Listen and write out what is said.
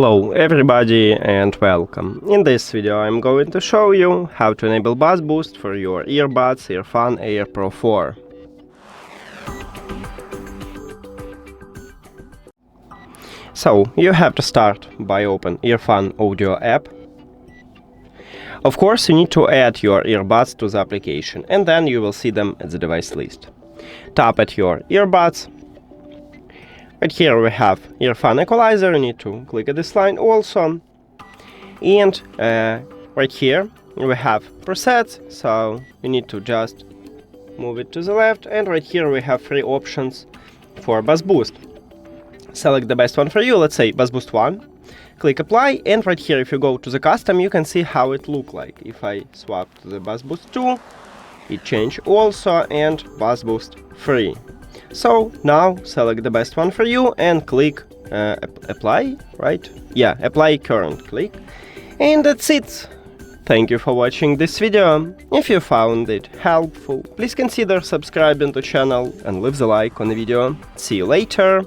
Hello everybody and welcome. In this video I'm going to show you how to enable bass boost for your earbuds EARFUN Air Pro 4. So you have to start by open EARFUN audio app. Of course you need to add your earbuds to the application and then you will see them at the device list. Tap at your earbuds. Right here we have EARFUN equalizer, you need to click at this line also. And right here we have presets, so you need to just move it to the left. And right here we have three options for bass boost. Select the best one for you, let's say bass boost 1. Click apply, and right here if you go to the custom you can see how it look like. If I swap to the bass boost 2, it changed also, and bass boost 3. So now select the best one for you and click apply, right? Yeah, apply current, click. And that's it. Thank you for watching this video. If you found it helpful, please consider subscribing to the channel and leave the like on the video. See you later.